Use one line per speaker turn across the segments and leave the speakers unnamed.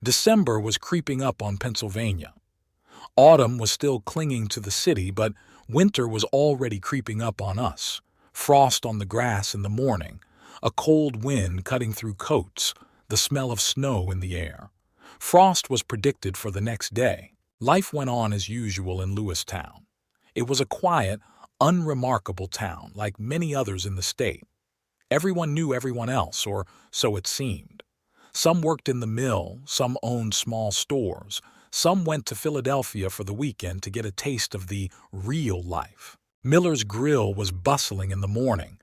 December was creeping up on Pennsylvania. Autumn was still clinging to the city, but winter was already creeping up on us. Frost on the grass in the morning, a cold wind cutting through coats, the smell of snow in the air. Frost was predicted for the next day. Life went on as usual in Lewistown. It was a quiet, unremarkable town, like many others in the state. Everyone knew everyone else, or so it seemed. Some worked in the mill, some owned small stores, some went to Philadelphia for the weekend to get a taste of the real life. Miller's Grill was bustling in the morning.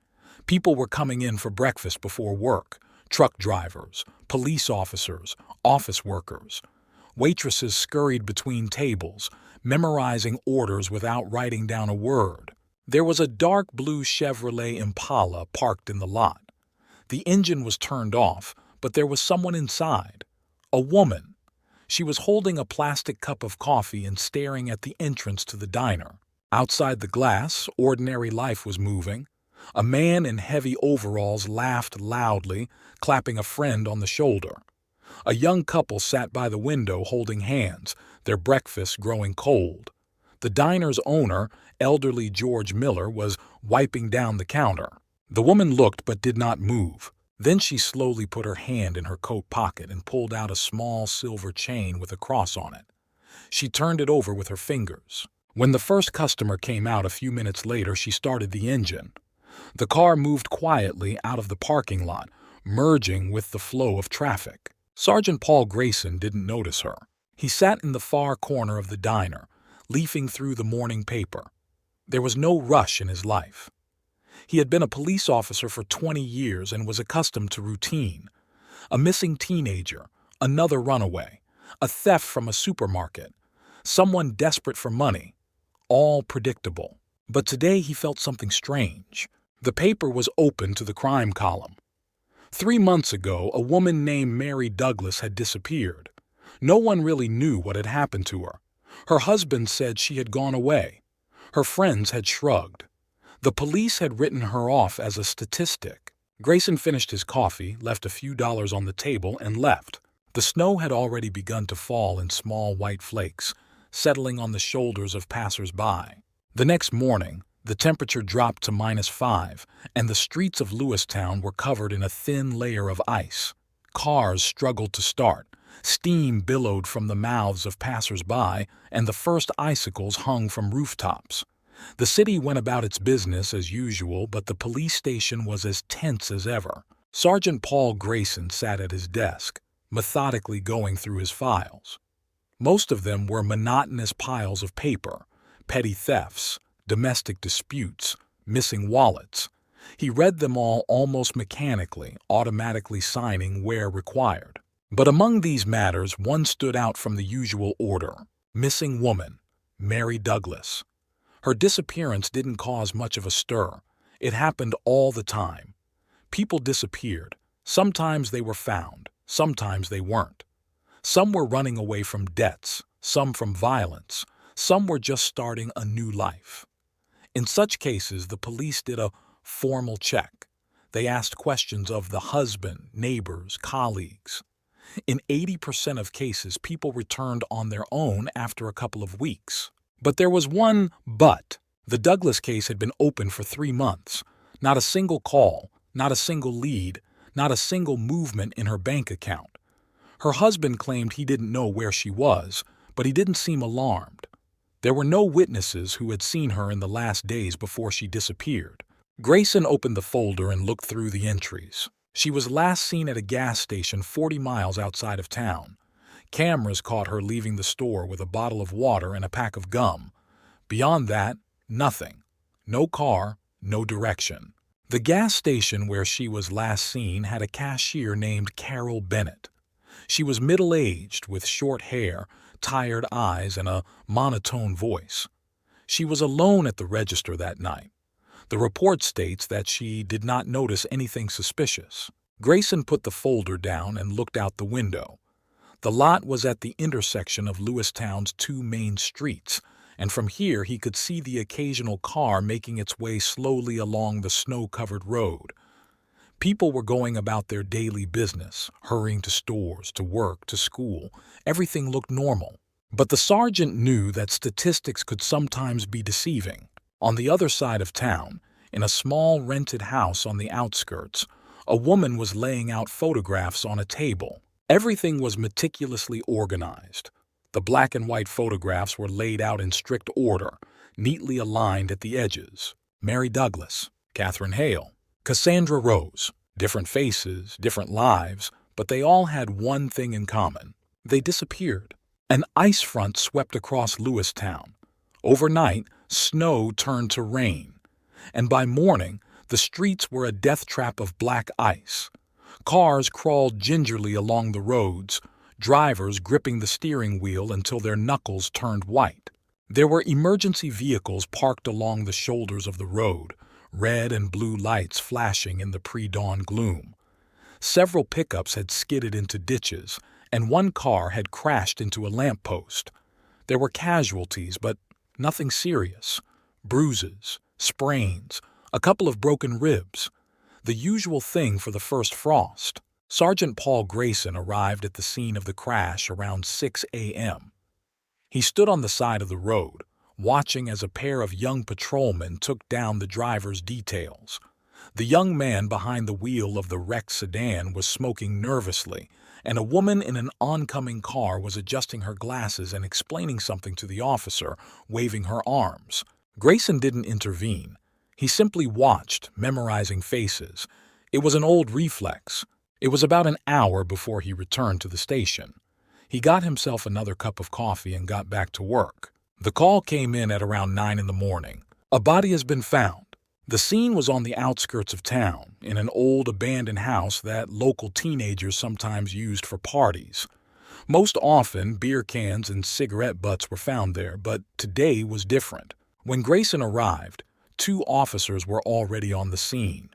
People were coming in for breakfast before work. Truck drivers, police officers, office workers. Waitresses scurried between tables, memorizing orders without writing down a word. There was a dark blue Chevrolet Impala parked in the lot. The engine was turned off, but there was someone inside. A woman. She was holding a plastic cup of coffee and staring at the entrance to the diner. Outside the glass, ordinary life was moving. A man in heavy overalls laughed loudly, clapping a friend on the shoulder. A young couple sat by the window holding hands, their breakfast growing cold. The diner's owner, elderly George Miller, was wiping down the counter. The woman looked but did not move. Then she slowly put her hand in her coat pocket and pulled out a small silver chain with a cross on it. She turned it over with her fingers. When the first customer came out a few minutes later, she started the engine. The car moved quietly out of the parking lot, merging with the flow of traffic. Sergeant Paul Grayson didn't notice her. He sat in the far corner of the diner, leafing through the morning paper. There was no rush in his life. He had been a police officer for 20 years and was accustomed to routine. A missing teenager, another runaway, a theft from a supermarket, someone desperate for money, all predictable. But today he felt something strange. The paper was open to the crime column. 3 months ago, a woman named Mary Douglas had disappeared. No one really knew what had happened to her. Her husband said she had gone away. Her friends had shrugged. The police had written her off as a statistic. Grayson finished his coffee, left a few dollars on the table, and left. The snow had already begun to fall in small white flakes, settling on the shoulders of passers-by. The next morning, the temperature dropped to -5, and the streets of Lewistown were covered in a thin layer of ice. Cars struggled to start. Steam billowed from the mouths of passers-by, and the first icicles hung from rooftops. The city went about its business as usual, but the police station was as tense as ever. Sergeant Paul Grayson sat at his desk, methodically going through his files. Most of them were monotonous piles of paper, petty thefts, domestic disputes, missing wallets. He read them all almost mechanically, automatically signing where required. But among these matters, one stood out from the usual order. Missing woman, Mary Douglas. Her disappearance didn't cause much of a stir. It happened all the time. People disappeared. Sometimes they were found, sometimes they weren't. Some were running away from debts, some from violence, some were just starting a new life. In such cases, the police did a formal check. They asked questions of the husband, neighbors, colleagues. In 80% of cases, people returned on their own after a couple of weeks. But there was one but. The Douglas case had been open for 3 months. Not a single call, not a single lead, not a single movement in her bank account. Her husband claimed he didn't know where she was, but he didn't seem alarmed. There were no witnesses who had seen her in the last days before she disappeared. Grayson opened the folder and looked through the entries. She was last seen at a gas station 40 miles outside of town. Cameras caught her leaving the store with a bottle of water and a pack of gum. Beyond that, nothing. No car, no direction. The gas station where she was last seen had a cashier named Carol Bennett. She was middle-aged, with short hair, tired eyes, and a monotone voice. She was alone at the register that night. The report states that she did not notice anything suspicious. Grayson put the folder down and looked out the window. The lot was at the intersection of Lewistown's 2 main streets, and from here he could see the occasional car making its way slowly along the snow-covered road. People were going about their daily business, hurrying to stores, to work, to school. Everything looked normal. But the sergeant knew that statistics could sometimes be deceiving. On the other side of town, in a small rented house on the outskirts, a woman was laying out photographs on a table. Everything was meticulously organized. The black and white photographs were laid out in strict order, neatly aligned at the edges. Mary Douglas, Catherine Hale, Cassandra Rose. Different faces, different lives, but they all had one thing in common. They disappeared. An ice front swept across Lewistown. Overnight, snow turned to rain. And by morning, the streets were a death trap of black ice. Cars crawled gingerly along the roads, drivers gripping the steering wheel until their knuckles turned white. There were emergency vehicles parked along the shoulders of the road, red and blue lights flashing in the pre-dawn gloom. Several pickups had skidded into ditches, and one car had crashed into a lamppost. There were casualties, but nothing serious. Bruises, sprains, a couple of broken ribs. The usual thing for the first frost. Sergeant Paul Grayson arrived at the scene of the crash around 6 a.m. He stood on the side of the road, watching as a pair of young patrolmen took down the driver's details. The young man behind the wheel of the wrecked sedan was smoking nervously, and a woman in an oncoming car was adjusting her glasses and explaining something to the officer, waving her arms. Grayson didn't intervene. He simply watched, memorizing faces. It was an old reflex. It was about an hour before he returned to the station. He got himself another cup of coffee and got back to work. The call came in at around 9 in the morning. A body has been found. The scene was on the outskirts of town, in an old abandoned house that local teenagers sometimes used for parties. Most often, beer cans and cigarette butts were found there, but today was different. When Grayson arrived, 2 officers were already on the scene.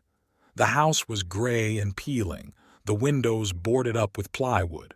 The house was gray and peeling, the windows boarded up with plywood.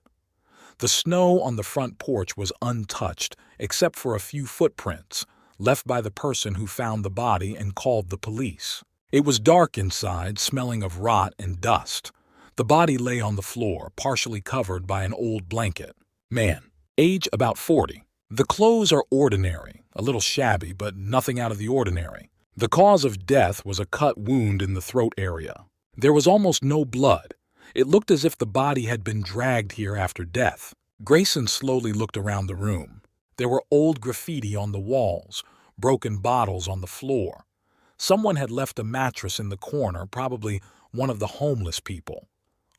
The snow on the front porch was untouched, except for a few footprints, left by the person who found the body and called the police. It was dark inside, smelling of rot and dust. The body lay on the floor, partially covered by an old blanket. Man, age about 40. The clothes are ordinary, a little shabby, but nothing out of the ordinary. The cause of death was a cut wound in the throat area. There was almost no blood. It looked as if the body had been dragged here after death. Grayson slowly looked around the room. There were old graffiti on the walls, broken bottles on the floor. Someone had left a mattress in the corner, probably one of the homeless people.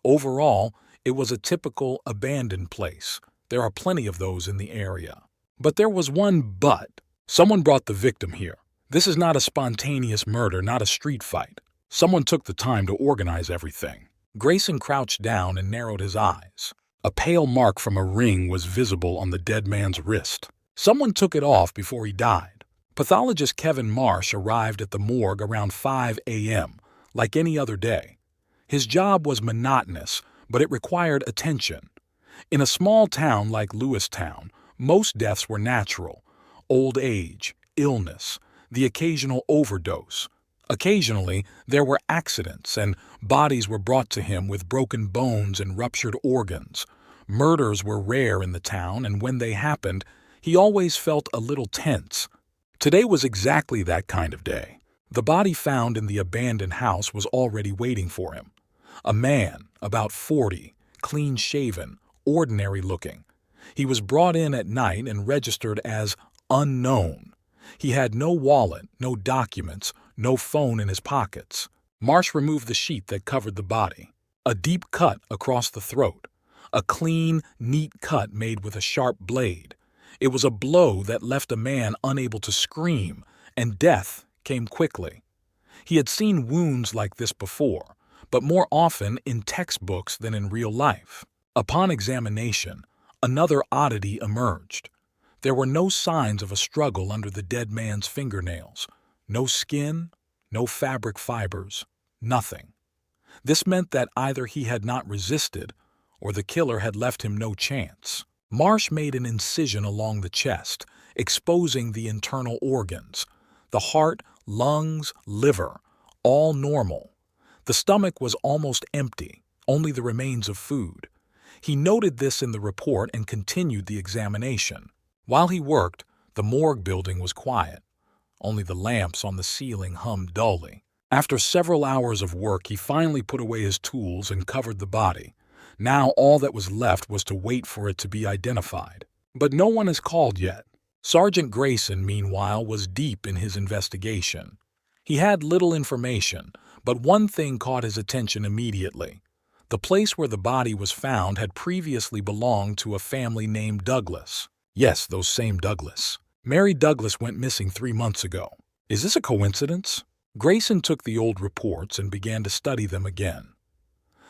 Overall, it was a typical abandoned place. There are plenty of those in the area. But there was one but. Someone brought the victim here. This is not a spontaneous murder, not a street fight. Someone took the time to organize everything. Grayson crouched down and narrowed his eyes. A pale mark from a ring was visible on the dead man's wrist. Someone took it off before he died. Pathologist Kevin Marsh arrived at the morgue around 5 a.m., like any other day. His job was monotonous, but it required attention. In a small town like Lewistown, most deaths were natural. Old age, illness, the occasional overdose. Occasionally, there were accidents, and bodies were brought to him with broken bones and ruptured organs. Murders were rare in the town, and when they happened, he always felt a little tense. Today was exactly that kind of day. The body found in the abandoned house was already waiting for him. A man, about 40, clean-shaven, ordinary-looking. He was brought in at night and registered as unknown. He had no wallet, no documents, no phone in his pockets. Marsh removed the sheet that covered the body. A deep cut across the throat. A clean, neat cut made with a sharp blade. It was a blow that left a man unable to scream, and death came quickly. He had seen wounds like this before, but more often in textbooks than in real life. Upon examination, another oddity emerged. There were no signs of a struggle under the dead man's fingernails. No skin, no fabric fibers, nothing. This meant that either he had not resisted, or the killer had left him no chance. Marsh made an incision along the chest, exposing the internal organs. The heart, lungs, liver, all normal. The stomach was almost empty, only the remains of food. He noted this in the report and continued the examination. While he worked, the morgue building was quiet. Only the lamps on the ceiling hummed dully. After several hours of work, he finally put away his tools and covered the body. Now all that was left was to wait for it to be identified. But no one is called yet. Sergeant Grayson, meanwhile, was deep in his investigation. He had little information, but one thing caught his attention immediately. The place where the body was found had previously belonged to a family named Douglas. Yes, those same Douglas. Mary Douglas went missing 3 months ago. Is this a coincidence? Grayson took the old reports and began to study them again.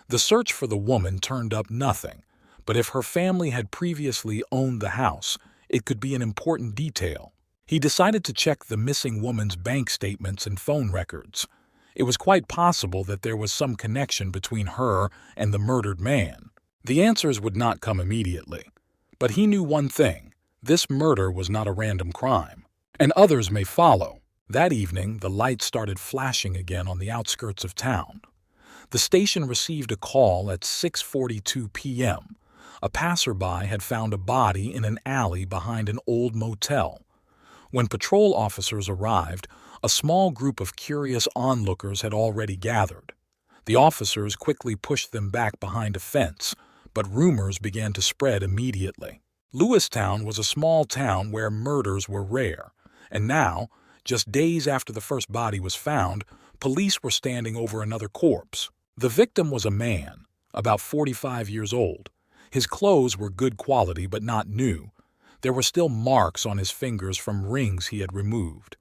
The search for the woman turned up nothing, but if her family had previously owned the house, it could be an important detail. He decided to check the missing woman's bank statements and phone records. It was quite possible that there was some connection between her and the murdered man. The answers would not come immediately. But he knew one thing: this murder was not a random crime. And others may follow. That evening, the lights started flashing again on the outskirts of town. The station received a call at 6:42 p.m. A passerby had found a body in an alley behind an old motel. When patrol officers arrived, a small group of curious onlookers had already gathered. The officers quickly pushed them back behind a fence, but rumors began to spread immediately. Lewistown was a small town where murders were rare, and now, just days after the first body was found, police were standing over another corpse. The victim was a man, about 45 years old. His clothes were good quality but not new. There were still marks on his fingers from rings he had removed.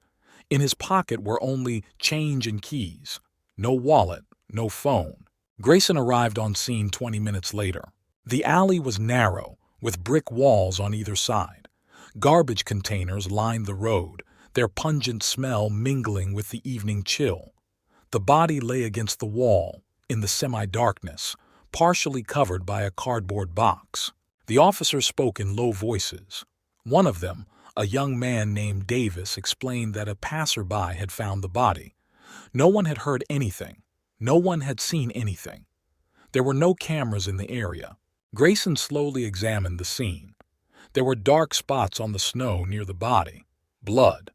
In his pocket were only change and keys. No wallet, no phone. Grayson arrived on scene 20 minutes later. The alley was narrow, with brick walls on either side. Garbage containers lined the road, their pungent smell mingling with the evening chill. The body lay against the wall, in the semi-darkness, partially covered by a cardboard box. The officers spoke in low voices. One of them, a young man named Davis, explained that a passerby had found the body. No one had heard anything. No one had seen anything. There were no cameras in the area. Grayson slowly examined the scene. There were dark spots on the snow near the body. Blood.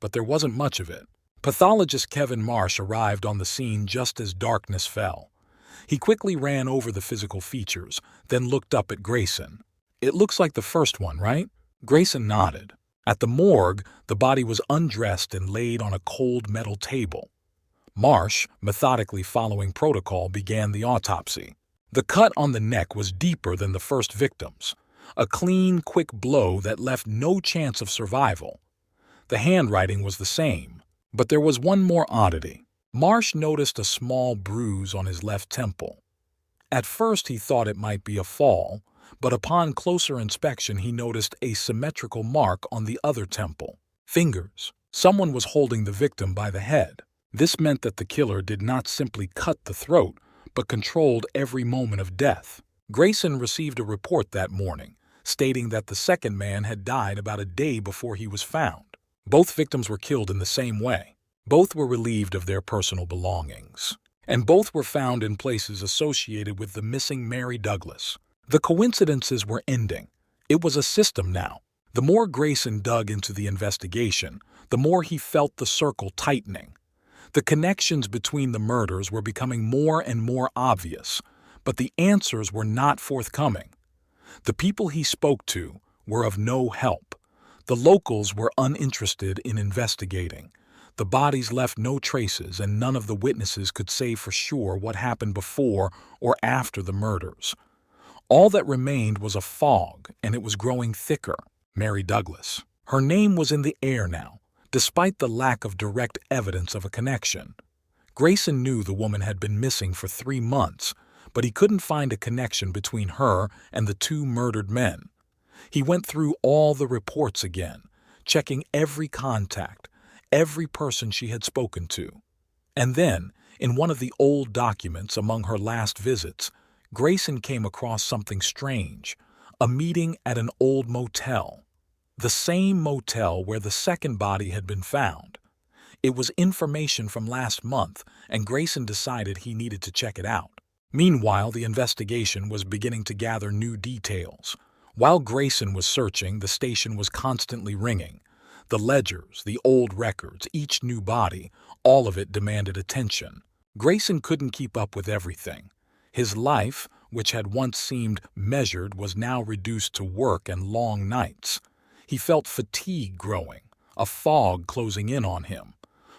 But there wasn't much of it. Pathologist Kevin Marsh arrived on the scene just as darkness fell. He quickly ran over the physical features, then looked up at Grayson. "It looks like the first one, right?" Grayson nodded. At the morgue, the body was undressed and laid on a cold metal table. Marsh, methodically following protocol, began the autopsy. The cut on the neck was deeper than the first victim's, a clean, quick blow that left no chance of survival. The handwriting was the same, but there was one more oddity. Marsh noticed a small bruise on his left temple. At first he thought it might be a fall, but upon closer inspection he noticed a symmetrical mark on the other temple. Fingers. Someone was holding the victim by the head. This meant that the killer did not simply cut the throat, but controlled every moment of death. Grayson received a report that morning, stating that the second man had died about a day before he was found. Both victims were killed in the same way. Both were relieved of their personal belongings, and both were found in places associated with the missing Mary Douglas. The coincidences were ending. It was a system now. The more Grayson dug into the investigation, the more he felt the circle tightening. The connections between the murders were becoming more and more obvious, but the answers were not forthcoming. The people he spoke to were of no help. The locals were uninterested in investigating. The bodies left no traces, and none of the witnesses could say for sure what happened before or after the murders. All that remained was a fog, and it was growing thicker. Mary Douglas. Her name was in the air now, despite the lack of direct evidence of a connection. Grayson knew the woman had been missing for 3 months, but he couldn't find a connection between her and the 2 murdered men. He went through all the reports again, checking every contact, every person she had spoken to. And then, in one of the old documents among her last visits, Grayson came across something strange, a meeting at an old motel. The same motel where the second body had been found. It was information from last month, and Grayson decided he needed to check it out. Meanwhile, the investigation was beginning to gather new details. While Grayson was searching, the station was constantly ringing. The ledgers, the old records, each new body, all of it demanded attention. Grayson couldn't keep up with everything. His life, which had once seemed measured, was now reduced to work and long nights. He felt fatigue growing, a fog closing in on him.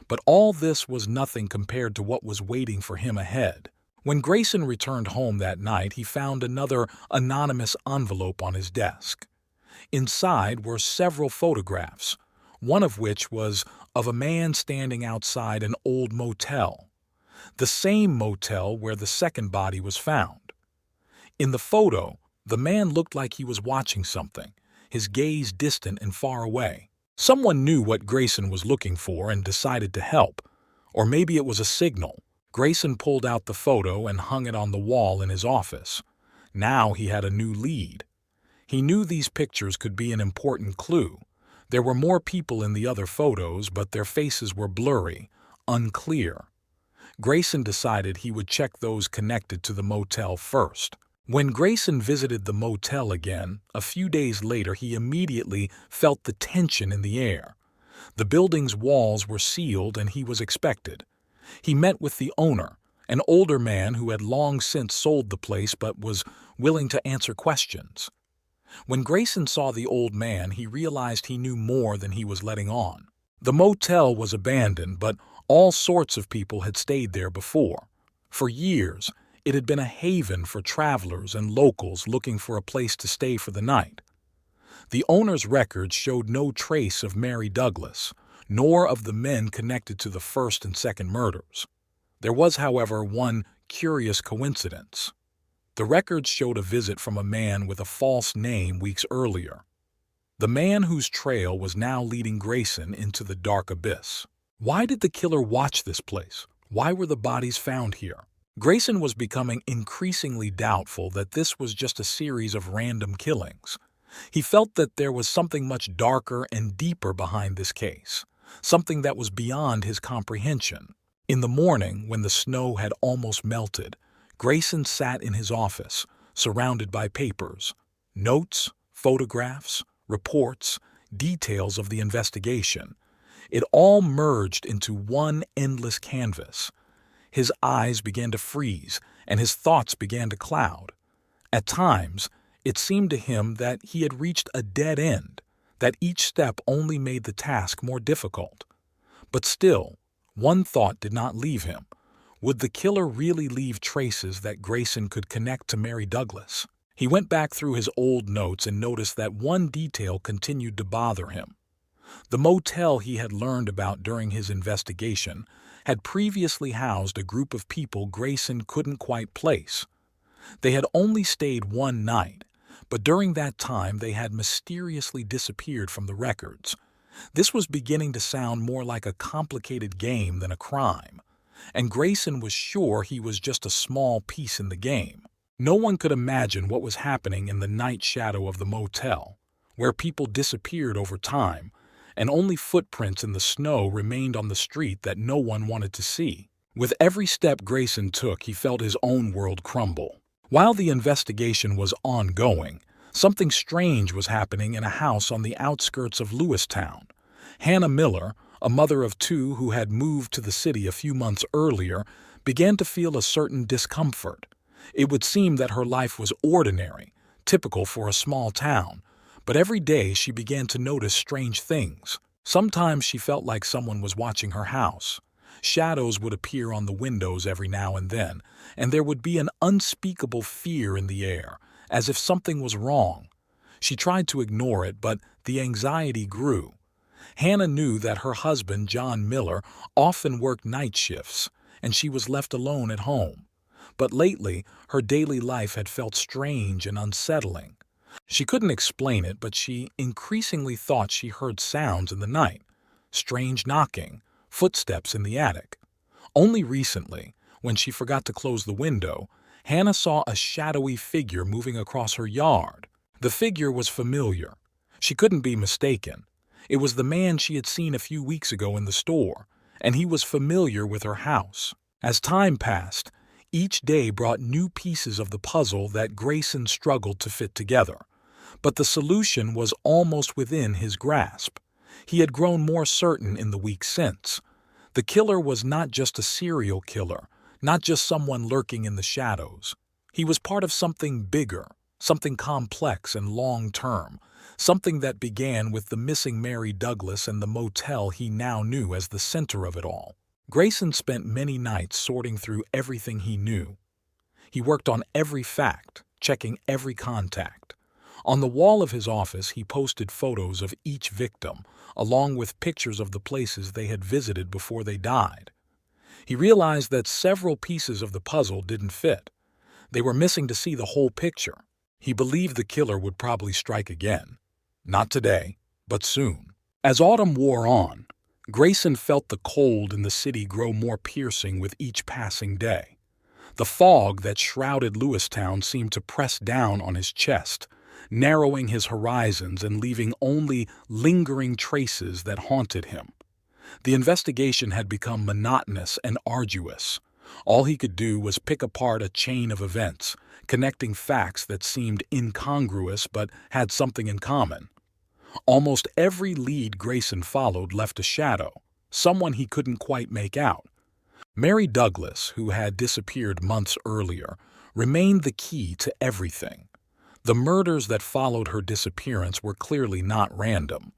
But all this was nothing compared to what was waiting for him ahead. When Grayson returned home that night, he found another anonymous envelope on his desk. Inside were several photographs, one of which was of a man standing outside an old motel, the same motel where the second body was found. In the photo, the man looked like he was watching something, his gaze distant and far away. Someone knew what Grayson was looking for and decided to help, or maybe it was a signal. Grayson pulled out the photo and hung it on the wall in his office. Now he had a new lead. He knew these pictures could be an important clue. There were more people in the other photos, but their faces were blurry, unclear. Grayson decided he would check those connected to the motel first. When Grayson visited the motel again, a few days later, he immediately felt the tension in the air. The building's walls were sealed and he was expected. He met with the owner, an older man who had long since sold the place but was willing to answer questions. When Grayson saw the old man, he realized he knew more than he was letting on. The motel was abandoned, but all sorts of people had stayed there before. For years, it had been a haven for travelers and locals looking for a place to stay for the night. The owner's records showed no trace of Mary Douglas, nor of the men connected to the first and second murders. There was, however, one curious coincidence. The records showed a visit from a man with a false name weeks earlier. The man whose trail was now leading Grayson into the dark abyss. Why did the killer watch this place? Why were the bodies found here? Grayson was becoming increasingly doubtful that this was just a series of random killings. He felt that there was something much darker and deeper behind this case, something that was beyond his comprehension. In the morning, when the snow had almost melted, Grayson sat in his office, surrounded by papers, notes, photographs, reports, details of the investigation. It all merged into one endless canvas. His eyes began to freeze, and his thoughts began to cloud. At times, it seemed to him that he had reached a dead end, that each step only made the task more difficult. But still, one thought did not leave him. Would the killer really leave traces that Grayson could connect to Mary Douglas? He went back through his old notes and noticed that one detail continued to bother him. The motel he had learned about during his investigation had previously housed a group of people Grayson couldn't quite place. They had only stayed one night, but during that time they had mysteriously disappeared from the records. This was beginning to sound more like a complicated game than a crime, and Grayson was sure he was just a small piece in the game. No one could imagine what was happening in the night shadow of the motel, where people disappeared over time, and only footprints in the snow remained on the street that no one wanted to see. With every step Grayson took, he felt his own world crumble. While the investigation was ongoing, something strange was happening in a house on the outskirts of Lewistown. Hannah Miller, a mother of two who had moved to the city a few months earlier, began to feel a certain discomfort. It would seem that her life was ordinary, typical for a small town, but every day she began to notice strange things. Sometimes she felt like someone was watching her house. Shadows would appear on the windows every now and then, and there would be an unspeakable fear in the air, as if something was wrong. She tried to ignore it, but the anxiety grew. Hannah knew that her husband, John Miller, often worked night shifts, and she was left alone at home. But lately, her daily life had felt strange and unsettling. She couldn't explain it, but she increasingly thought she heard sounds in the night, strange knocking, footsteps in the attic. Only recently, when she forgot to close the window, Hannah saw a shadowy figure moving across her yard. The figure was familiar. She couldn't be mistaken. It was the man she had seen a few weeks ago in the store, and he was familiar with her house. As time passed, each day brought new pieces of the puzzle that Grayson struggled to fit together. But the solution was almost within his grasp. He had grown more certain in the weeks since. The killer was not just a serial killer, not just someone lurking in the shadows. He was part of something bigger, something complex and long-term, something that began with the missing Mary Douglas and the motel he now knew as the center of it all. Grayson spent many nights sorting through everything he knew. He worked on every fact, checking every contact. On the wall of his office, he posted photos of each victim, along with pictures of the places they had visited before they died. He realized that several pieces of the puzzle didn't fit. They were missing to see the whole picture. He believed the killer would probably strike again. Not today, but soon. As autumn wore on, Grayson felt the cold in the city grow more piercing with each passing day. The fog that shrouded Lewistown seemed to press down on his chest, narrowing his horizons and leaving only lingering traces that haunted him. The investigation had become monotonous and arduous. All he could do was pick apart a chain of events, connecting facts that seemed incongruous but had something in common. Almost every lead Grayson followed left a shadow, someone he couldn't quite make out. Mary Douglas, who had disappeared months earlier, remained the key to everything. The murders that followed her disappearance were clearly not random.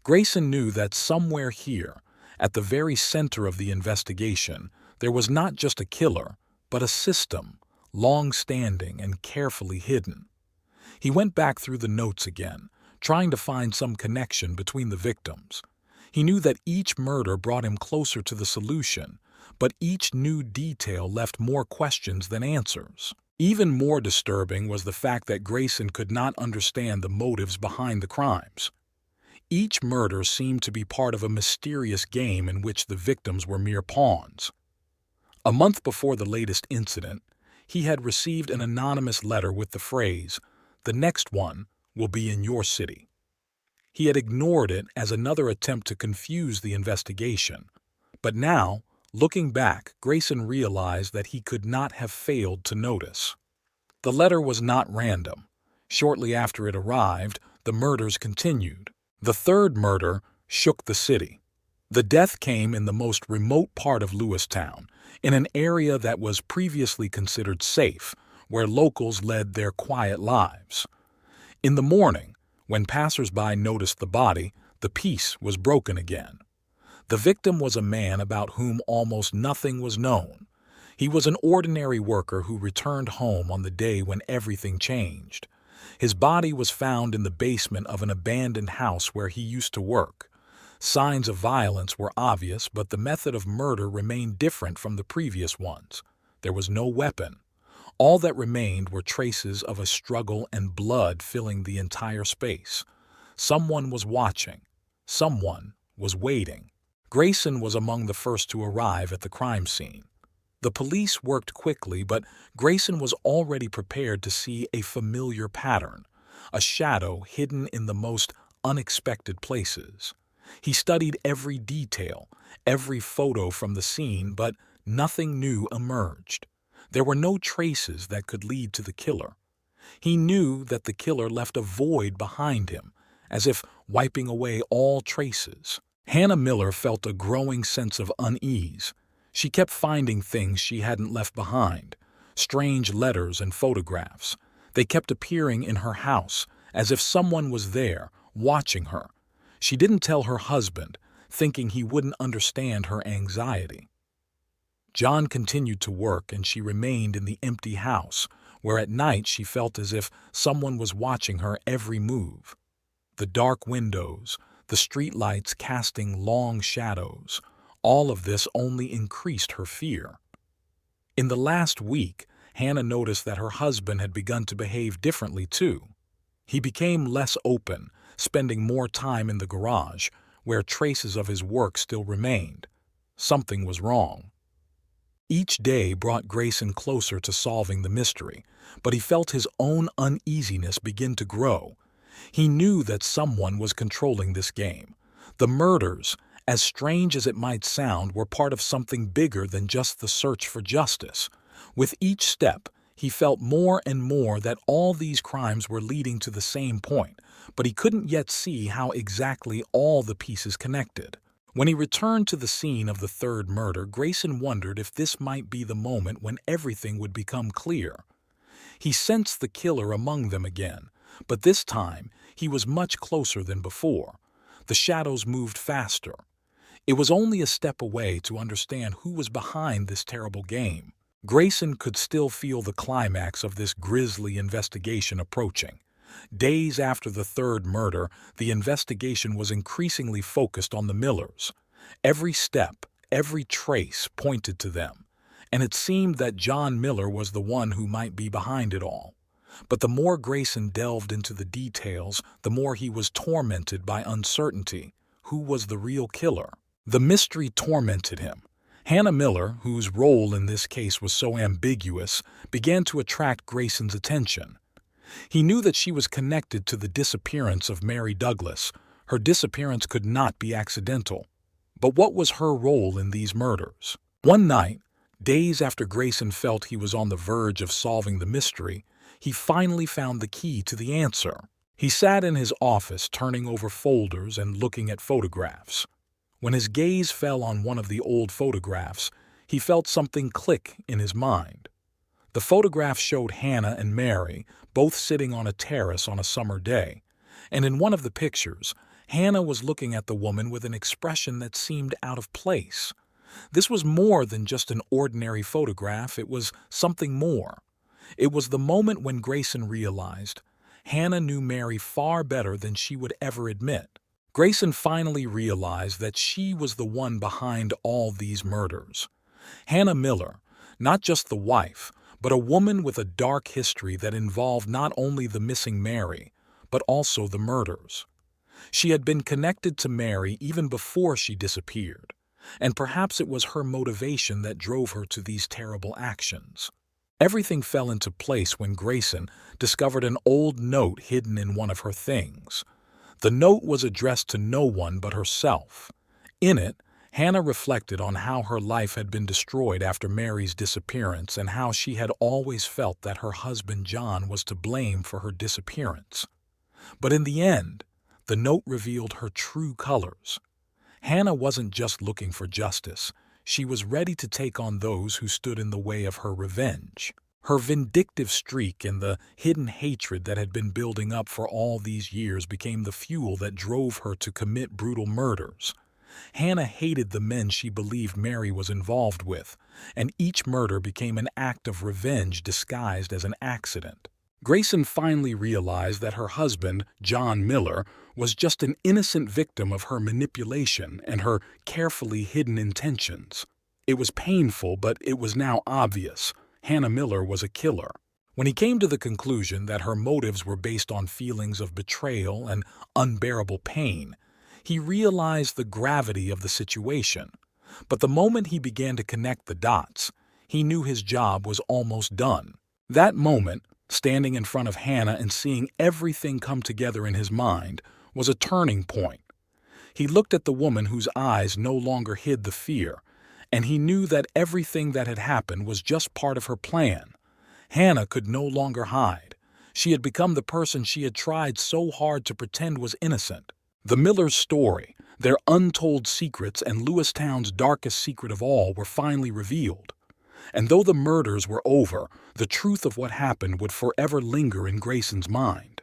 Grayson knew that somewhere here, at the very center of the investigation, there was not just a killer, but a system, long-standing and carefully hidden. He went back through the notes again, trying to find some connection between the victims. He knew that each murder brought him closer to the solution, but each new detail left more questions than answers. Even more disturbing was the fact that Grayson could not understand the motives behind the crimes. Each murder seemed to be part of a mysterious game in which the victims were mere pawns. A month before the latest incident, he had received an anonymous letter with the phrase, "The next one will be in your city." He had ignored it as another attempt to confuse the investigation. But now, looking back, Grayson realized that he could not have failed to notice. The letter was not random. Shortly after it arrived, the murders continued. The third murder shook the city. The death came in the most remote part of Lewistown, in an area that was previously considered safe, where locals led their quiet lives. In the morning, when passers-by noticed the body, the peace was broken again. The victim was a man about whom almost nothing was known. He was an ordinary worker who returned home on the day when everything changed. His body was found in the basement of an abandoned house where he used to work. Signs of violence were obvious, but the method of murder remained different from the previous ones. There was no weapon. All that remained were traces of a struggle and blood filling the entire space. Someone was watching. Someone was waiting. Grayson was among the first to arrive at the crime scene. The police worked quickly, but Grayson was already prepared to see a familiar pattern, a shadow hidden in the most unexpected places. He studied every detail, every photo from the scene, but nothing new emerged. There were no traces that could lead to the killer. He knew that the killer left a void behind him, as if wiping away all traces. Hannah Miller felt a growing sense of unease. She kept finding things she hadn't left behind, strange letters and photographs. They kept appearing in her house, as if someone was there, watching her. She didn't tell her husband, thinking he wouldn't understand her anxiety. John continued to work, and she remained in the empty house, where at night she felt as if someone was watching her every move. The dark windows, the streetlights casting long shadows, all of this only increased her fear. In the last week, Hannah noticed that her husband had begun to behave differently too. He became less open, spending more time in the garage, where traces of his work still remained. Something was wrong. Each day brought Grayson closer to solving the mystery, but he felt his own uneasiness begin to grow. He knew that someone was controlling this game. The murders, as strange as it might sound, were part of something bigger than just the search for justice. With each step, he felt more and more that all these crimes were leading to the same point, but he couldn't yet see how exactly all the pieces connected. When he returned to the scene of the third murder, Grayson wondered if this might be the moment when everything would become clear. He sensed the killer among them again, but this time he was much closer than before. The shadows moved faster. It was only a step away to understand who was behind this terrible game. Grayson could still feel the climax of this grisly investigation approaching. Days after the third murder, the investigation was increasingly focused on the Millers. Every step, every trace pointed to them, and it seemed that John Miller was the one who might be behind it all. But the more Grayson delved into the details, the more he was tormented by uncertainty. Who was the real killer? The mystery tormented him. Hannah Miller, whose role in this case was so ambiguous, began to attract Grayson's attention. He knew that she was connected to the disappearance of Mary Douglas. Her disappearance could not be accidental. But what was her role in these murders? One night, days after Grayson felt he was on the verge of solving the mystery, he finally found the key to the answer. He sat in his office turning over folders and looking at photographs. When his gaze fell on one of the old photographs, he felt something click in his mind. The photograph showed Hannah and Mary both sitting on a terrace on a summer day, and in one of the pictures, Hannah was looking at the woman with an expression that seemed out of place. This was more than just an ordinary photograph, it was something more. It was the moment when Grayson realized Hannah knew Mary far better than she would ever admit. Grayson finally realized that she was the one behind all these murders. Hannah Miller, not just the wife, but a woman with a dark history that involved not only the missing Mary, but also the murders. She had been connected to Mary even before she disappeared, and perhaps it was her motivation that drove her to these terrible actions. Everything fell into place when Grayson discovered an old note hidden in one of her things. The note was addressed to no one but herself. In it, Hannah reflected on how her life had been destroyed after Mary's disappearance and how she had always felt that her husband John was to blame for her disappearance. But in the end, the note revealed her true colors. Hannah wasn't just looking for justice. She was ready to take on those who stood in the way of her revenge. Her vindictive streak and the hidden hatred that had been building up for all these years became the fuel that drove her to commit brutal murders. Hannah hated the men she believed Mary was involved with, and each murder became an act of revenge disguised as an accident. Grayson finally realized that her husband, John Miller, was just an innocent victim of her manipulation and her carefully hidden intentions. It was painful, but it was now obvious. Hannah Miller was a killer. When he came to the conclusion that her motives were based on feelings of betrayal and unbearable pain, he realized the gravity of the situation. But the moment he began to connect the dots, he knew his job was almost done. That moment, standing in front of Hannah and seeing everything come together in his mind, was a turning point. He looked at the woman whose eyes no longer hid the fear, and he knew that everything that had happened was just part of her plan. Hannah could no longer hide. She had become the person she had tried so hard to pretend was innocent. The Millers' story, their untold secrets, and Lewistown's darkest secret of all were finally revealed. And though the murders were over, the truth of what happened would forever linger in Grayson's mind.